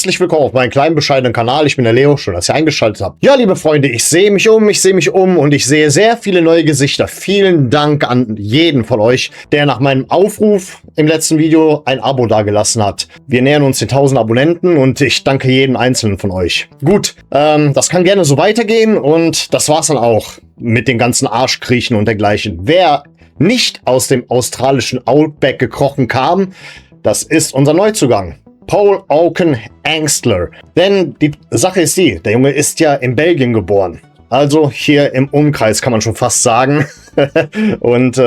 herzlich willkommen auf meinem kleinen bescheidenen Kanal. Ich bin der Leo, schön, dass ihr eingeschaltet habt. Ja, liebe Freunde, ich sehe mich um und ich sehe sehr viele neue Gesichter. Vielen Dank an jeden von euch, der nach meinem Aufruf im letzten Video ein Abo dagelassen hat. Wir nähern uns den 1000 Abonnenten und ich danke jedem einzelnen von euch. Gut, das kann gerne so weitergehen und das war's dann auch mit den ganzen Arschkriechen und dergleichen. Wer nicht aus dem australischen Outback gekrochen kam, das ist unser Neuzugang. Paul Oaken Angstler. Denn die Sache ist die, der Junge ist ja in Belgien geboren. Also hier im Umkreis kann man schon fast sagen. Und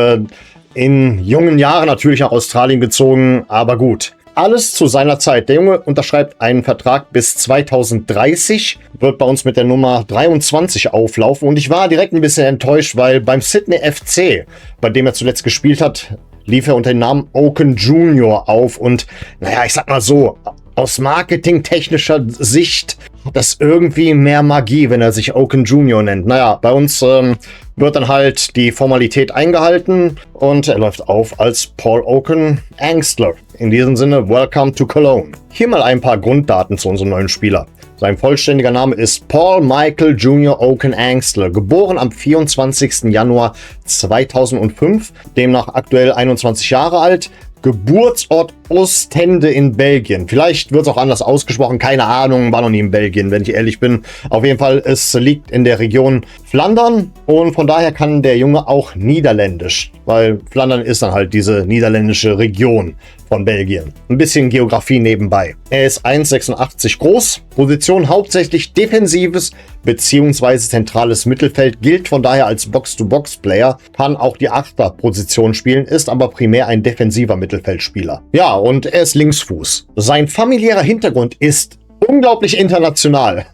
in jungen Jahren natürlich nach Australien gezogen, aber gut. Alles zu seiner Zeit. Der Junge unterschreibt einen Vertrag bis 2030, wird bei uns mit der Nummer 23 auflaufen. Und ich war direkt ein bisschen enttäuscht, weil beim Sydney FC, bei dem er zuletzt gespielt hat, lief er unter dem Namen Oaken Junior auf. Und naja, ich sag mal so, aus marketingtechnischer Sicht hat das irgendwie mehr Magie, wenn er sich Oaken Junior nennt. Naja, bei uns wird dann halt die Formalität eingehalten und er läuft auf als Paul Oaken Angstler. In diesem Sinne, welcome to Cologne. Hier mal ein paar Grunddaten zu unserem neuen Spieler. Sein vollständiger Name ist Paul Michael Junior Oaken Angstler, geboren am 24. Januar 2005, demnach aktuell 21 Jahre alt. Geburtsort Ostende in Belgien. Vielleicht wird es auch anders ausgesprochen, keine Ahnung, war noch nie in Belgien, wenn ich ehrlich bin. Auf jeden Fall, es liegt in der Region Flandern und von daher kann der Junge auch Niederländisch, weil Flandern ist dann halt diese niederländische Region von Belgien. Ein bisschen Geografie nebenbei. Er ist 1,86 groß, Position hauptsächlich defensives bzw. zentrales Mittelfeld, gilt von daher als Box-to-Box-Player, kann auch die Achterposition spielen, ist aber primär ein defensiver Mittelfeldspieler. Ja, und er ist Linksfuß. Sein familiärer Hintergrund ist unglaublich international.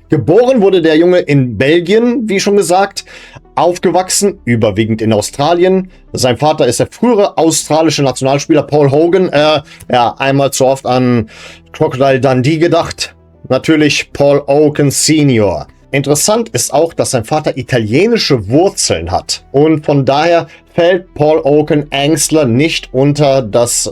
Geboren wurde der Junge in Belgien, wie schon gesagt, aufgewachsen, überwiegend in Australien. Sein Vater ist der frühere australische Nationalspieler Paul Hogan. Ja, einmal zu oft an Crocodile Dundee gedacht. Natürlich Paul Oaken Senior. Interessant ist auch, dass sein Vater italienische Wurzeln hat und von daher fällt Paul Oaken Angstler nicht unter das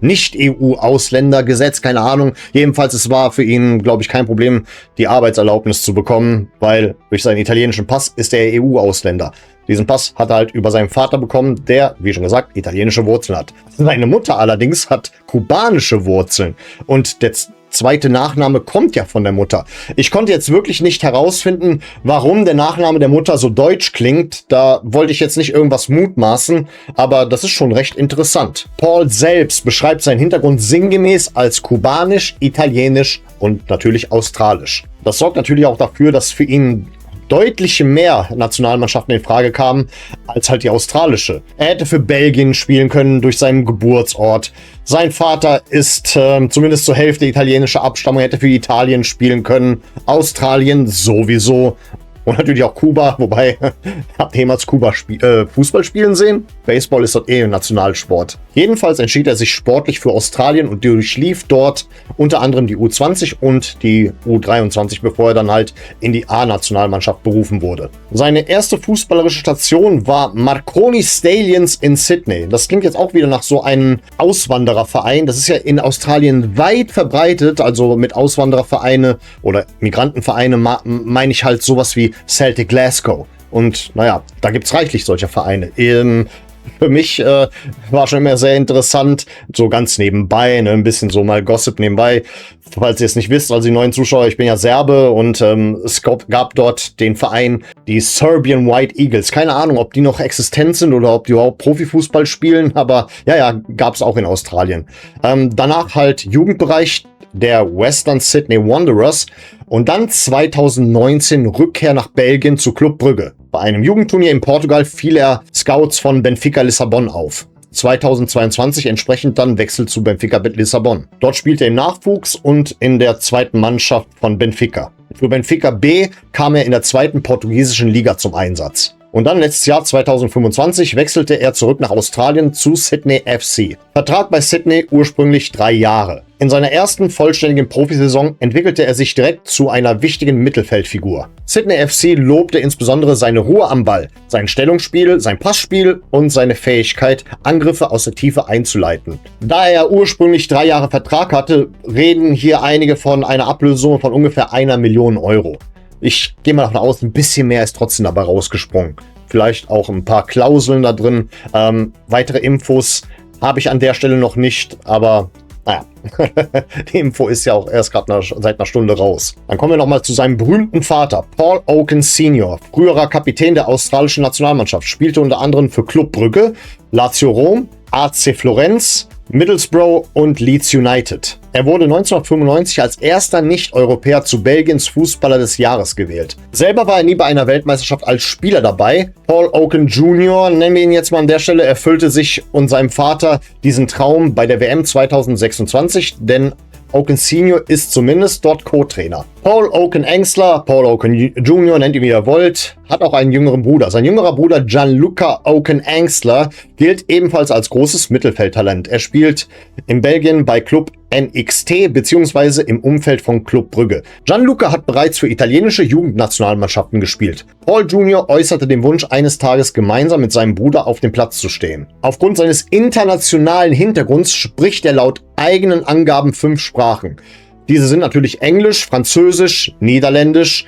Nicht-EU-Ausländergesetz, keine Ahnung. Jedenfalls, es war für ihn, glaube ich, kein Problem, die Arbeitserlaubnis zu bekommen, weil durch seinen italienischen Pass ist er EU-Ausländer. Diesen Pass hat er halt über seinen Vater bekommen, der, wie schon gesagt, italienische Wurzeln hat. Seine Mutter allerdings hat kubanische Wurzeln und der zweite Nachname kommt ja von der Mutter. Ich konnte jetzt wirklich nicht herausfinden, warum der Nachname der Mutter so deutsch klingt. Da wollte ich jetzt nicht irgendwas mutmaßen, aber das ist schon recht interessant. Paul selbst beschreibt seinen Hintergrund sinngemäß als kubanisch, italienisch und natürlich australisch. Das sorgt natürlich auch dafür, dass für ihn deutlich mehr Nationalmannschaften in Frage kamen als halt die australische. Er hätte für Belgien spielen können durch seinen Geburtsort. Sein Vater ist zumindest zur Hälfte italienischer Abstammung, hätte für Italien spielen können. Australien sowieso. Und natürlich auch Kuba, wobei, habt ihr jemals Kuba Fußball spielen sehen? Baseball ist dort ein Nationalsport. Jedenfalls entschied er sich sportlich für Australien und durchlief dort unter anderem die U20 und die U23, bevor er dann halt in die A-Nationalmannschaft berufen wurde. Seine erste fußballerische Station war Marconi Stallions in Sydney. Das klingt jetzt auch wieder nach so einem Auswandererverein. Das ist ja in Australien weit verbreitet, also mit Auswanderervereine oder Migrantenvereine meine ich halt sowas wie Celtic Glasgow. Und naja, da gibt es reichlich solcher Vereine. Für mich war schon immer sehr interessant, so ganz nebenbei, ne, ein bisschen so mal Gossip nebenbei. Falls ihr es nicht wisst, also die neuen Zuschauer, ich bin ja Serbe und es gab dort den Verein, die Serbian White Eagles. Keine Ahnung, ob die noch existent sind oder ob die überhaupt Profifußball spielen, aber ja, gab es auch in Australien. Danach halt Jugendbereich der Western Sydney Wanderers und dann 2019 Rückkehr nach Belgien zu Club Brugge. Bei einem Jugendturnier in Portugal fiel er Scouts von Benfica Lissabon auf. 2022 entsprechend dann Wechsel zu Benfica Lissabon. Dort spielte er im Nachwuchs und in der zweiten Mannschaft von Benfica. Für Benfica B kam er in der zweiten portugiesischen Liga zum Einsatz. Und dann letztes Jahr 2025 wechselte er zurück nach Australien zu Sydney FC. Vertrag bei Sydney ursprünglich 3 Jahre. In seiner ersten vollständigen Profisaison entwickelte er sich direkt zu einer wichtigen Mittelfeldfigur. Sydney FC lobte insbesondere seine Ruhe am Ball, sein Stellungsspiel, sein Passspiel und seine Fähigkeit, Angriffe aus der Tiefe einzuleiten. Da er ursprünglich 3 Jahre Vertrag hatte, reden hier einige von einer Ablösesumme von ungefähr 1 Million Euro. Ich gehe mal davon aus, ein bisschen mehr ist trotzdem dabei rausgesprungen. Vielleicht auch ein paar Klauseln da drin. Weitere Infos habe ich an der Stelle noch nicht, aber naja, die Info ist ja auch erst gerade seit einer Stunde raus. Dann kommen wir nochmal zu seinem berühmten Vater, Paul Oaken Senior, früherer Kapitän der australischen Nationalmannschaft, spielte unter anderem für Club Brugge, Lazio Rom, AC Florenz, Middlesbrough und Leeds United. Er wurde 1995 als erster Nicht-Europäer zu Belgiens Fußballer des Jahres gewählt. Selber war er nie bei einer Weltmeisterschaft als Spieler dabei. Paul Oaken Jr., nennen wir ihn jetzt mal an der Stelle, erfüllte sich und seinem Vater diesen Traum bei der WM 2026, denn Oaken Senior ist zumindest dort Co-Trainer. Paul Oaken Engstler, Paul Oaken Jr., nennt ihn wie ihr wollt, hat auch einen jüngeren Bruder. Sein jüngerer Bruder Gianluca Oaken Engstler gilt ebenfalls als großes Mittelfeldtalent. Er spielt in Belgien bei Club NXT bzw. im Umfeld von Club Brugge. Gianluca hat bereits für italienische Jugendnationalmannschaften gespielt. Paul Jr. äußerte den Wunsch, eines Tages gemeinsam mit seinem Bruder auf dem Platz zu stehen. Aufgrund seines internationalen Hintergrunds spricht er laut eigenen Angaben 5 Sprachen. Diese sind natürlich Englisch, Französisch, Niederländisch,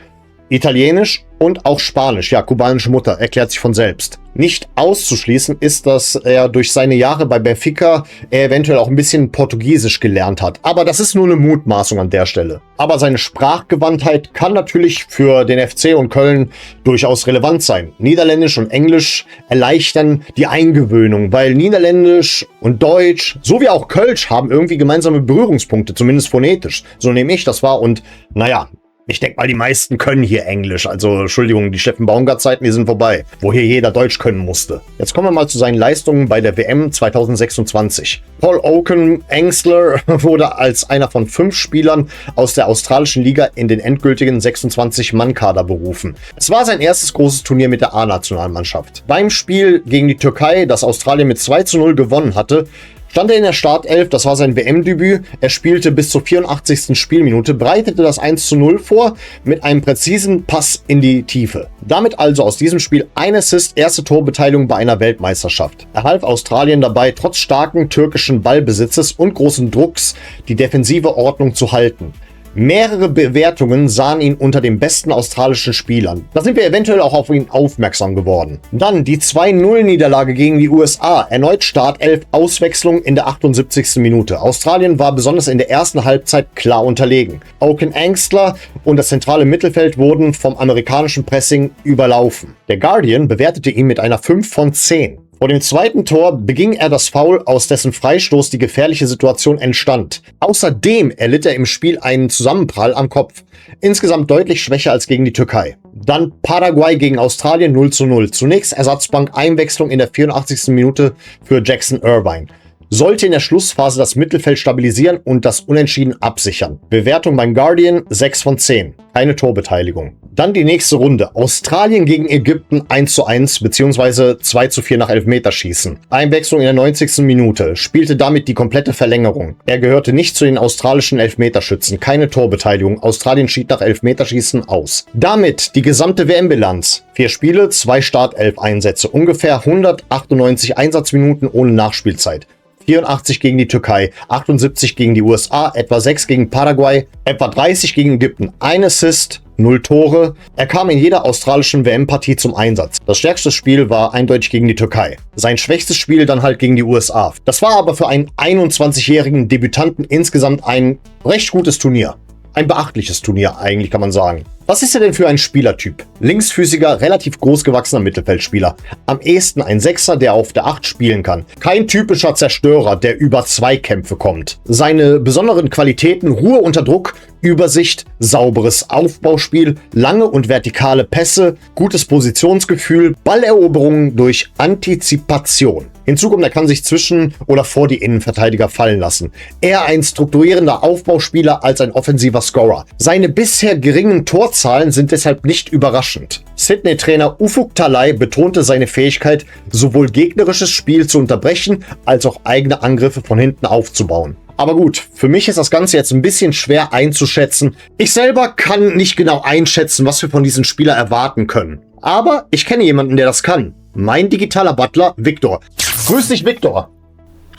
Italienisch und auch Spanisch. Ja, kubanische Mutter, erklärt sich von selbst. Nicht auszuschließen ist, dass er durch seine Jahre bei Benfica eventuell auch ein bisschen Portugiesisch gelernt hat. Aber das ist nur eine Mutmaßung an der Stelle. Aber seine Sprachgewandtheit kann natürlich für den FC und Köln durchaus relevant sein. Niederländisch und Englisch erleichtern die Eingewöhnung, weil Niederländisch und Deutsch sowie auch Kölsch haben irgendwie gemeinsame Berührungspunkte, zumindest phonetisch. So nehme ich das wahr und naja, ich denke mal, die meisten können hier Englisch. Also, Entschuldigung, die Steffen Baumgart-Zeiten, die sind vorbei, wo hier jeder Deutsch können musste. Jetzt kommen wir mal zu seinen Leistungen bei der WM 2026. Paul Oaken Engstler wurde als einer von 5 Spielern aus der australischen Liga in den endgültigen 26-Mann-Kader berufen. Es war sein erstes großes Turnier mit der A-Nationalmannschaft. Beim Spiel gegen die Türkei, das Australien mit 2:0 gewonnen hatte, stand er in der Startelf, das war sein WM-Debüt. Er spielte bis zur 84. Spielminute, bereitete das 1:0 vor mit einem präzisen Pass in die Tiefe. Damit also aus diesem Spiel ein Assist, erste Torbeteiligung bei einer Weltmeisterschaft. Er half Australien dabei, trotz starken türkischen Ballbesitzes und großen Drucks die defensive Ordnung zu halten. Mehrere Bewertungen sahen ihn unter den besten australischen Spielern. Da sind wir eventuell auch auf ihn aufmerksam geworden. Dann die 2:0-Niederlage gegen die USA. Erneut Startelf, Auswechslung in der 78. Minute. Australien war besonders in der ersten Halbzeit klar unterlegen. Oaken Engstler und das zentrale Mittelfeld wurden vom amerikanischen Pressing überlaufen. Der Guardian bewertete ihn mit einer 5 von 10. Vor dem zweiten Tor beging er das Foul, aus dessen Freistoß die gefährliche Situation entstand. Außerdem erlitt er im Spiel einen Zusammenprall am Kopf. Insgesamt deutlich schwächer als gegen die Türkei. Dann Paraguay gegen Australien 0:0. Zunächst Ersatzbank, Einwechslung in der 84. Minute für Jackson Irvine. Sollte in der Schlussphase das Mittelfeld stabilisieren und das Unentschieden absichern. Bewertung beim Guardian 6 von 10. Keine Torbeteiligung. Dann die nächste Runde. Australien gegen Ägypten 1:1 bzw. 2:4 nach Elfmeterschießen. Einwechslung in der 90. Minute. Spielte damit die komplette Verlängerung. Er gehörte nicht zu den australischen Elfmeterschützen. Keine Torbeteiligung. Australien schied nach Elfmeterschießen aus. Damit die gesamte WM-Bilanz. 4 Spiele, 2 Startelf-Einsätze. Ungefähr 198 Einsatzminuten ohne Nachspielzeit. 84 gegen die Türkei, 78 gegen die USA, etwa 6 gegen Paraguay, etwa 30 gegen Ägypten, 1 Assist, 0 Tore. Er kam in jeder australischen WM-Partie zum Einsatz. Das stärkste Spiel war eindeutig gegen die Türkei. Sein schwächstes Spiel dann halt gegen die USA. Das war aber für einen 21-jährigen Debütanten insgesamt ein recht gutes Turnier. Ein beachtliches Turnier eigentlich, kann man sagen. Was ist er denn für ein Spielertyp? Linksfüßiger, relativ großgewachsener Mittelfeldspieler. Am ehesten ein Sechser, der auf der 8 spielen kann. Kein typischer Zerstörer, der über Zweikämpfe kommt. Seine besonderen Qualitäten: Ruhe unter Druck, Übersicht, sauberes Aufbauspiel, lange und vertikale Pässe, gutes Positionsgefühl, Balleroberungen durch Antizipation. Hinzu kommt, er kann sich zwischen oder vor die Innenverteidiger fallen lassen. Eher ein strukturierender Aufbauspieler als ein offensiver Scorer. Seine bisher geringen Torzahlen sind deshalb nicht überraschend. Sydney-Trainer Ufuk Talay betonte seine Fähigkeit, sowohl gegnerisches Spiel zu unterbrechen, als auch eigene Angriffe von hinten aufzubauen. Aber gut, für mich ist das Ganze jetzt ein bisschen schwer einzuschätzen. Ich selber kann nicht genau einschätzen, was wir von diesem Spieler erwarten können. Aber ich kenne jemanden, der das kann. Mein digitaler Butler, Victor. Grüß dich, Victor.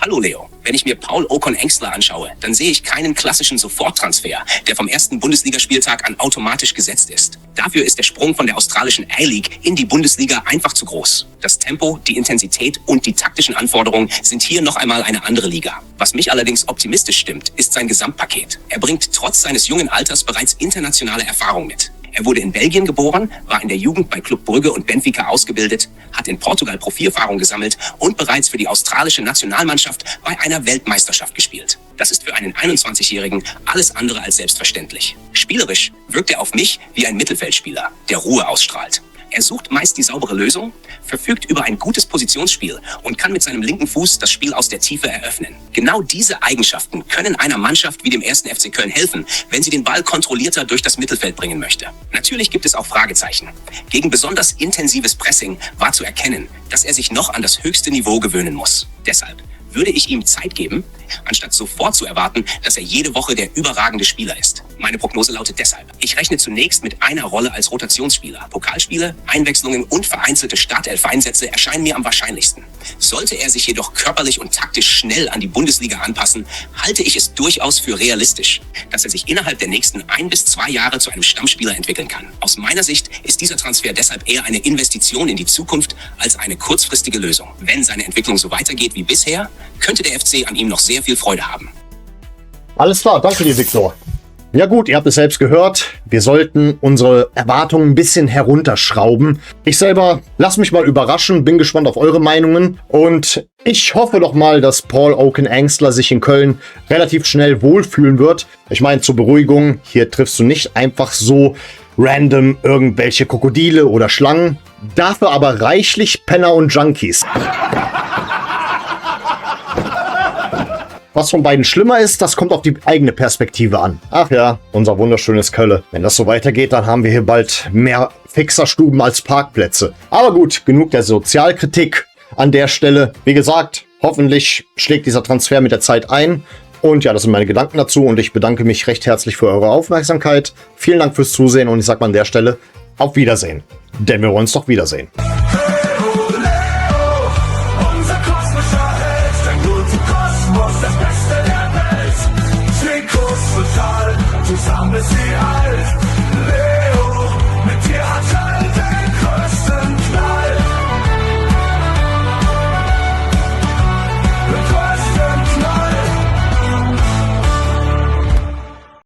Hallo Leo, wenn ich mir Paul Okon-Engstler anschaue, dann sehe ich keinen klassischen Soforttransfer, der vom ersten Bundesligaspieltag an automatisch gesetzt ist. Dafür ist der Sprung von der australischen A-League in die Bundesliga einfach zu groß. Das Tempo, die Intensität und die taktischen Anforderungen sind hier noch einmal eine andere Liga. Was mich allerdings optimistisch stimmt, ist sein Gesamtpaket. Er bringt trotz seines jungen Alters bereits internationale Erfahrung mit. Er wurde in Belgien geboren, war in der Jugend bei Club Brugge und Benfica ausgebildet, hat in Portugal Profierfahrung gesammelt und bereits für die australische Nationalmannschaft bei einer Weltmeisterschaft gespielt. Das ist für einen 21-Jährigen alles andere als selbstverständlich. Spielerisch wirkt er auf mich wie ein Mittelfeldspieler, der Ruhe ausstrahlt. Er sucht meist die saubere Lösung, verfügt über ein gutes Positionsspiel und kann mit seinem linken Fuß das Spiel aus der Tiefe eröffnen. Genau diese Eigenschaften können einer Mannschaft wie dem 1. FC Köln helfen, wenn sie den Ball kontrollierter durch das Mittelfeld bringen möchte. Natürlich gibt es auch Fragezeichen. Gegen besonders intensives Pressing war zu erkennen, dass er sich noch an das höchste Niveau gewöhnen muss. Deshalb würde ich ihm Zeit geben, anstatt sofort zu erwarten, dass er jede Woche der überragende Spieler ist. Meine Prognose lautet deshalb: Ich rechne zunächst mit einer Rolle als Rotationsspieler. Pokalspiele, Einwechslungen und vereinzelte Startelf-Einsätze erscheinen mir am wahrscheinlichsten. Sollte er sich jedoch körperlich und taktisch schnell an die Bundesliga anpassen, halte ich es durchaus für realistisch, dass er sich innerhalb der nächsten 1 bis 2 Jahre zu einem Stammspieler entwickeln kann. Aus meiner Sicht ist dieser Transfer deshalb eher eine Investition in die Zukunft als eine kurzfristige Lösung. Wenn seine Entwicklung so weitergeht wie bisher, könnte der FC an ihm noch sehr viel Freude haben. Alles klar, danke dir, Victor. Ja gut, ihr habt es selbst gehört. Wir sollten unsere Erwartungen ein bisschen herunterschrauben. Ich selber lasse mich mal überraschen, bin gespannt auf eure Meinungen. Und ich hoffe doch mal, dass Paul Okon-Engstler sich in Köln relativ schnell wohlfühlen wird. Ich meine, zur Beruhigung, hier triffst du nicht einfach so random irgendwelche Krokodile oder Schlangen. Dafür aber reichlich Penner und Junkies. Was von beiden schlimmer ist, das kommt auf die eigene Perspektive an. Ach ja, unser wunderschönes Kölle. Wenn das so weitergeht, dann haben wir hier bald mehr Fixerstuben als Parkplätze. Aber gut, genug der Sozialkritik an der Stelle. Wie gesagt, hoffentlich schlägt dieser Transfer mit der Zeit ein. Und ja, das sind meine Gedanken dazu und ich bedanke mich recht herzlich für eure Aufmerksamkeit. Vielen Dank fürs Zusehen und ich sage mal an der Stelle auf Wiedersehen. Denn wir wollen uns doch wiedersehen.